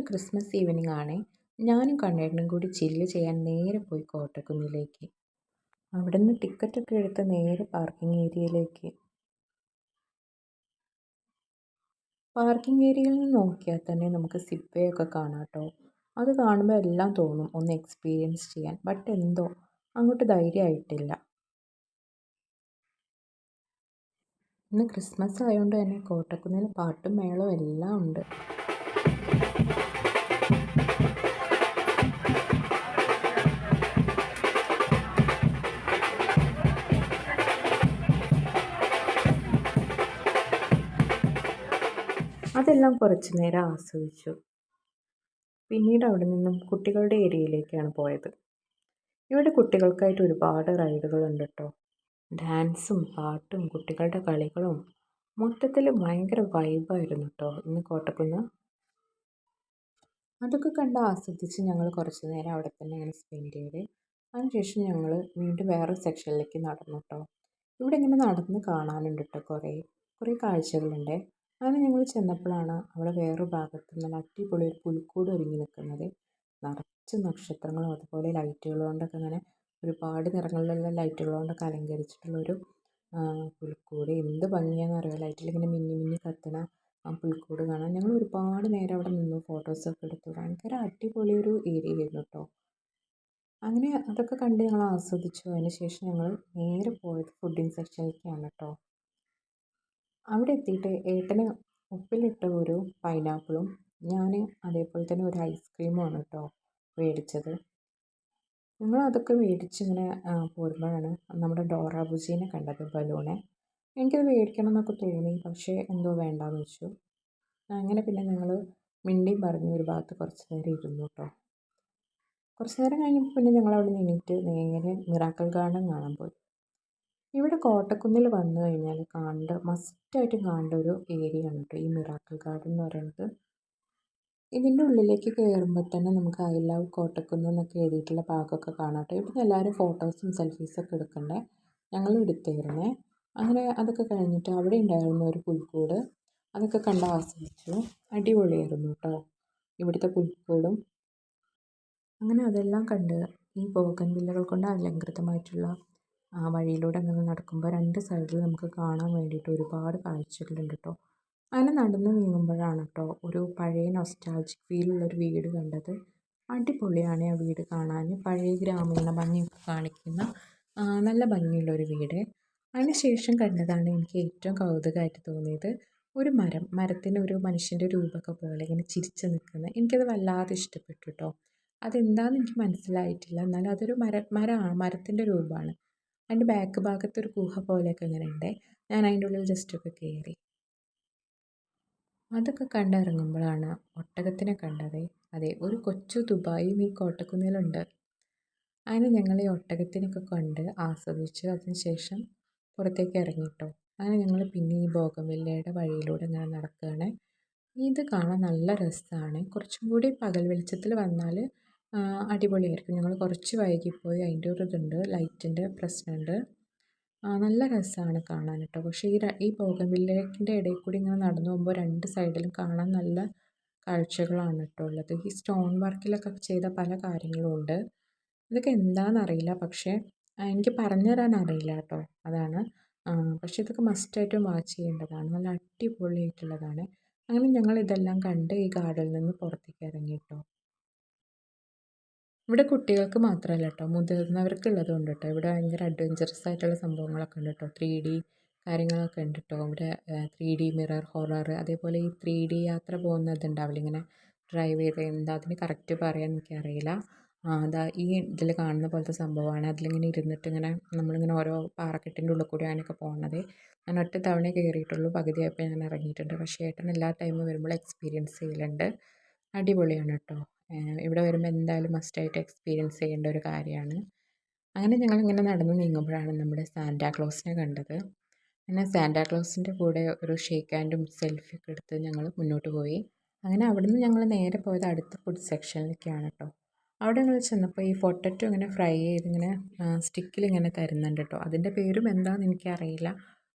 Christmas evening ആണ്. ഞാനും കണ്ണേട്ടനും കൂടി ചില്ല് ചെയ്യാൻ നേരെ പോയി കോട്ടക്കുന്നിലേക്ക്. അവിടുന്ന് ടിക്കറ്റൊക്കെ എടുത്ത് നേരെ പാർക്കിംഗ് ഏരിയയിലേക്ക്. പാർക്കിംഗ് ഏരിയയിൽ നിന്ന് നോക്കിയാൽ തന്നെ നമുക്ക് സിപ്പ് ഒക്കെ കാണാം കേട്ടോ. അത് കാണുമ്പോൾ എല്ലാം തോന്നും ഒന്ന് എക്സ്പീരിയൻസ് ചെയ്യാൻ. ബട്ട് എന്തോ അങ്ങോട്ട് ധൈര്യമായിട്ടില്ല. ഇന്ന് ക്രിസ്മസ് ആയതുകൊണ്ട് തന്നെ കോട്ടക്കുന്നിൽ പാട്ടും മേളവും എല്ലാം ഉണ്ട്. അതെല്ലാം കുറച്ച് നേരം ആസ്വദിച്ചു. പിന്നീട് അവിടെ നിന്നും കുട്ടികളുടെ ഏരിയയിലേക്കാണ് പോയത്. ഇവിടെ കുട്ടികൾക്കായിട്ട് ഒരുപാട് റൈഡുകളുണ്ട് കേട്ടോ. ഡാൻസും പാട്ടും കുട്ടികളുടെ കളികളും മൊത്തത്തിൽ ഭയങ്കര വൈബായിരുന്നു കേട്ടോ ഇന്ന് കോട്ടക്കുന്ന്. അതൊക്കെ കണ്ട് ആസ്വദിച്ച് ഞങ്ങൾ കുറച്ച് നേരം അവിടെ തന്നെ ഇങ്ങനെ സ്പെൻഡ് ചെയ്ത് അതിനുശേഷം ഞങ്ങൾ വീണ്ടും വേറെ സെക്ഷനിലേക്ക് നടന്നു കേട്ടോ. ഇവിടെ ഇങ്ങനെ നടന്ന് കാണാനുണ്ട് കേട്ടോ കുറേ കുറേ കാഴ്ചകളുണ്ട്. അങ്ങനെ ഞങ്ങൾ ചെന്നപ്പോഴാണ് അവിടെ വേറൊരു ഭാഗത്ത് നല്ല അടിപൊളി ഒരു പുൽക്കൂട് ഒരുങ്ങി നിൽക്കുന്നത്. നിറച്ച് നക്ഷത്രങ്ങളും അതുപോലെ ലൈറ്റുകൾ കൊണ്ടൊക്കെ ഇങ്ങനെ ഒരുപാട് നിറങ്ങളിലുള്ള ലൈറ്റുകൾ കൊണ്ടൊക്കെ അലങ്കരിച്ചിട്ടുള്ളൊരു പുൽക്കൂട്. എന്ത് ഭംഗിയാണെന്ന് അറിയാം, ലൈറ്റിലിങ്ങനെ മിന്നി മിന്നി കത്തണ ആ പുൽക്കൂട് കാണാൻ. ഞങ്ങൾ ഒരുപാട് നേരം അവിടെ നിന്നു, ഫോട്ടോസൊക്കെ എടുത്തു. ഭയങ്കര അടിപൊളി ഒരു ഏരിയ ആയിരുന്നു കേട്ടോ. അങ്ങനെ അതൊക്കെ കണ്ട് ഞങ്ങൾ ആസ്വദിച്ചു. അതിന് ശേഷം ഞങ്ങൾ നേരെ പോയത് ഫുഡിങ് സെക്ഷനിലേക്കാണ് കേട്ടോ. അവിടെ എത്തിയിട്ട് ഏട്ടന് ഉപ്പിലിട്ട ഒരു പൈനാപ്പിളും ഞാൻ അതേപോലെ തന്നെ ഒരു ഐസ്ക്രീമുമാണ് കേട്ടോ മേടിച്ചത്. ഞങ്ങൾ അതൊക്കെ മേടിച്ചിങ്ങനെ പോരുമ്പോഴാണ് നമ്മുടെ ഡോറ ബുജീനെ കണ്ടത്, ബലൂണെ. എനിക്കത് മേടിക്കണം എന്നൊക്കെ തോന്നി, പക്ഷേ എന്തോ വേണ്ടാന്ന് വെച്ചു. അങ്ങനെ പിന്നെ ഞങ്ങൾ മിണ്ടിയും പറഞ്ഞ് ഒരു ഭാഗത്ത് കുറച്ച് നേരം ഇരുന്നു കേട്ടോ. കുറച്ച് നേരം കഴിഞ്ഞപ്പോൾ പിന്നെ ഞങ്ങൾ അവിടെ നിന്നിട്ട് നേരെ മിറാക്കിൾ ഗാർഡൻ കാണാൻ പോയി. ഇവിടെ കോട്ടക്കുന്നിൽ വന്നു കഴിഞ്ഞാൽ മസ്റ്റായിട്ടും കാണേണ്ട ഒരു ഏരിയ ആണ് കേട്ടോ ഈ മിറാക്കിൾ ഗാർഡൻ എന്ന് പറയുന്നത്. ഇതിൻ്റെ ഉള്ളിലേക്ക് കയറുമ്പോൾ തന്നെ നമുക്ക് ഐ ലവ് കോട്ടക്കുന്ന് എന്നൊക്കെ എഴുതിയിട്ടുള്ള ഭാഗമൊക്കെ കാണാം കേട്ടോ. ഇവിടുന്ന് എല്ലാവരും ഫോട്ടോസും സെൽഫീസൊക്കെ എടുക്കണ്ടേ, ഞങ്ങൾ എടുത്തായിരുന്നേ. അങ്ങനെ അതൊക്കെ കഴിഞ്ഞിട്ട് അവിടെ ഉണ്ടായിരുന്ന ഒരു പുൽക്കൂട് അതൊക്കെ കണ്ട് ആസ്വദിച്ചു. അടിപൊളിയായിരുന്നു കേട്ടോ ഇവിടുത്തെ പുൽക്കൂടും. അങ്ങനെ അതെല്ലാം കണ്ട് ഈ ബോഗൺവില്ലകൾ കൊണ്ട് അലങ്കൃതമായിട്ടുള്ള വഴിയിലൂടെ അങ്ങനെ നടക്കുമ്പോൾ രണ്ട് സൈഡിൽ നമുക്ക് കാണാൻ വേണ്ടിയിട്ട് ഒരുപാട് കാഴ്ചകളുണ്ട് കേട്ടോ. അങ്ങനെ നടന്ന് നീങ്ങുമ്പോഴാണ് കേട്ടോ ഒരു പഴയ നൊസ്റ്റാൾജിക് ഫീലുള്ളൊരു വീട് കണ്ടത്. അടിപൊളിയാണ് ആ വീട് കാണാൻ. പഴയ ഗ്രാമീണ ഭംഗിയൊക്കെ കാണിക്കുന്ന നല്ല ഭംഗിയുള്ളൊരു വീട്. അതിന് ശേഷം കണ്ടതാണ് എനിക്ക് ഏറ്റവും കൗതുകമായിട്ട് തോന്നിയത്. ഒരു മരത്തിന് ഒരു മനുഷ്യൻ്റെ രൂപമൊക്കെ പോലെ ഇങ്ങനെ ചിരിച്ച് നിൽക്കുന്നത്. എനിക്കത് വല്ലാതെ ഇഷ്ടപ്പെട്ടു കേട്ടോ. അതെന്താണെന്ന് എനിക്ക് മനസ്സിലായിട്ടില്ല, എന്നാലും അതൊരു മരത്തിൻ്റെ രൂപമാണ്. അതിൻ്റെ ബാക്ക് ഭാഗത്തൊരു ഗുഹ പോലെയൊക്കെ ഇങ്ങനെ ഉണ്ട്. ഞാൻ അതിൻ്റെ ഉള്ളിൽ ജസ്റ്റൊക്കെ കയറി. അതൊക്കെ കണ്ടിറങ്ങുമ്പോഴാണ് ഒട്ടകത്തിനെ കണ്ടത്. അതെ, ഒരു കൊച്ചു ദുബായും ഈ കോട്ടക്കുന്നിലുണ്ട്. അങ്ങനെ ഞങ്ങൾ ഈ ഒട്ടകത്തിനൊക്കെ കണ്ട് ആസ്വദിച്ച് അതിന് ശേഷം പുറത്തേക്ക് ഇറങ്ങിട്ടോ. അങ്ങനെ ഞങ്ങൾ പിന്നെ ഈ ബോഗൺവില്ലയുടെ വഴിയിലൂടെ ഇങ്ങനെ നടക്കുകയാണ്. ഇത് കാണാൻ നല്ല രസമാണ്. കുറച്ചും കൂടി പകൽ വെളിച്ചത്തിൽ വന്നാൽ അടിപൊളിയായിരിക്കും. ഞങ്ങൾ കുറച്ച് വൈകിപ്പോയി, അതിൻ്റെ ഒരു ഇതുണ്ട്, ലൈറ്റിൻ്റെ പ്രശ്നമുണ്ട്. നല്ല രസമാണ് കാണാൻ കേട്ടോ. പക്ഷേ ഈ ബോഗൺവില്ലേൻ്റെ ഇടയിൽ കൂടി ഇങ്ങനെ നടന്നു പോകുമ്പോൾ രണ്ട് സൈഡിലും കാണാൻ നല്ല കാഴ്ചകളാണ് കേട്ടോ ഉള്ളത്. ഈ സ്റ്റോൺ വർക്കിലൊക്കെ ചെയ്ത പല കാര്യങ്ങളും ഉണ്ട്. ഇതൊക്കെ എന്താണെന്നറിയില്ല, പക്ഷേ എനിക്ക് പറഞ്ഞു തരാൻ അറിയില്ല കേട്ടോ, അതാണ്. പക്ഷേ ഇതൊക്കെ മസ്റ്റായിട്ടും വാച്ച് ചെയ്യേണ്ടതാണ്, നല്ല അടിപൊളിയായിട്ടുള്ളതാണ്. അങ്ങനെ ഞങ്ങൾ ഇതെല്ലാം കണ്ട് ഈ ഗാർഡനിൽ നിന്ന് പുറത്തേക്ക് ഇറങ്ങി കേട്ടോ. ഇവിടെ കുട്ടികൾക്ക് മാത്രമല്ല കേട്ടോ, മുതിർന്നവർക്കുള്ളതും ഉണ്ട് കേട്ടോ. ഇവിടെ ഭയങ്കര അഡ്വഞ്ചറസ് ആയിട്ടുള്ള സംഭവങ്ങളൊക്കെ ഉണ്ട് കേട്ടോ. 3D കാര്യങ്ങളൊക്കെ ഉണ്ട് കേട്ടോ. ഇവിടെ 3D മിറർ ഹൊറർ, അതേപോലെ ഈ 3D യാത്ര പോകുന്നതുണ്ടാവില്ല, ഇങ്ങനെ ഡ്രൈവ് ചെയ്ത്, എന്താ അതിന് കറക്റ്റ് പറയാൻ എനിക്കറിയില്ല. അതാ ഈ ഇതിൽ കാണുന്ന പോലത്തെ സംഭവമാണ്. അതിലിങ്ങനെ ഇരുന്നിട്ട് ഇങ്ങനെ നമ്മളിങ്ങനെ ഓരോ പാറക്കെട്ടിൻ്റെ ഉള്ളിൽ കൂടി അതിനൊക്കെ പോകുന്നത്. ഞാൻ ഒറ്റ തവണ കയറിയിട്ടുള്ളൂ, പകുതിയായപ്പോൾ ഞാൻ ഇറങ്ങിയിട്ടുണ്ട്. പക്ഷേ ഏട്ടൻ എല്ലാ ടൈമും വരുമ്പോൾ എക്സ്പീരിയൻസ് ചെയ്യലുണ്ട്. അടിപൊളിയാണ് കേട്ടോ. ഇവിടെ വരുമ്പോൾ എന്തായാലും മസ്റ്റായിട്ട് എക്സ്പീരിയൻസ് ചെയ്യേണ്ട ഒരു കാര്യമാണ്. അങ്ങനെ ഞങ്ങളിങ്ങനെ നടന്ന് നീങ്ങുമ്പോഴാണ് നമ്മുടെ സാന്റാക്ലോസിനെ കണ്ടത്. അങ്ങനെ സാന്റാക്ലോസിൻ്റെ കൂടെ ഒരു ഷേക്ക് ഹാൻഡും സെൽഫിയൊക്കെ എടുത്ത് ഞങ്ങൾ മുന്നോട്ട് പോയി. അങ്ങനെ അവിടുന്ന് ഞങ്ങൾ നേരെ പോയത് അടുത്ത ഫുഡ് സെക്ഷനിലേക്കാണ് കേട്ടോ. അവിടെ ഞങ്ങൾ ചെന്നപ്പോൾ ഈ പൊട്ടറ്റോ ഇങ്ങനെ ഫ്രൈ ചെയ്തിങ്ങനെ സ്റ്റിക്കിലിങ്ങനെ തരുന്നുണ്ട് കേട്ടോ. അതിൻ്റെ പേരും എന്താണെന്ന് എനിക്കറിയില്ല,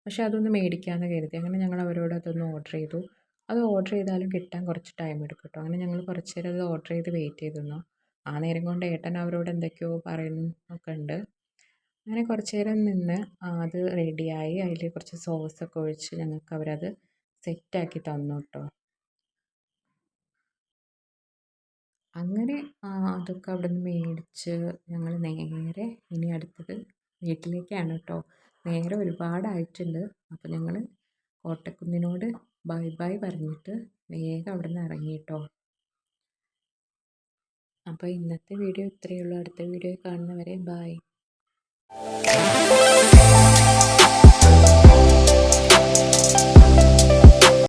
പക്ഷേ അതൊന്ന് മേടിക്കാമെന്ന് കരുതി. അങ്ങനെ ഞങ്ങൾ അവരോട് അതൊന്ന് ഓർഡർ ചെയ്തു. അത് ഓർഡർ ചെയ്താലും കിട്ടാൻ കുറച്ച് ടൈം എടുക്കും കേട്ടോ. അങ്ങനെ ഞങ്ങൾ കുറച്ച് നേരം അത് ഓർഡർ ചെയ്ത് വെയിറ്റ് ചെയ്തിരുന്നു. ആ നേരം കൊണ്ട് ഏട്ടൻ അവരോട് എന്തൊക്കെയോ പറയുന്നൊക്കെ ഉണ്ട്. അങ്ങനെ കുറച്ച് നേരം നിന്ന് അത് റെഡിയായി. അതിൽ കുറച്ച് സോസൊക്കെ ഒഴിച്ച് ഞങ്ങൾക്ക് അവരത് സെറ്റാക്കി തന്നു കേട്ടോ. അങ്ങനെ അതൊക്കെ അവിടെ നിന്ന് മേടിച്ച് ഞങ്ങൾ നേരെ ഇനി അടുത്തത് വീട്ടിലേക്കാണ് കേട്ടോ. നേരെ ഒരുപാടായിട്ടുണ്ട്. അപ്പോൾ ഞങ്ങൾ കോട്ടക്കുന്നിനോട് ബൈ ബൈ പറഞ്ഞിട്ട് വേഗം അവിടെ നിന്ന് ഇറങ്ങി കേട്ടോ. അപ്പോൾ ഇന്നത്തെ വീഡിയോ ഇത്രയേ ഉള്ളൂ. അടുത്ത വീഡിയോ കാണുന്നവരെ ബൈ.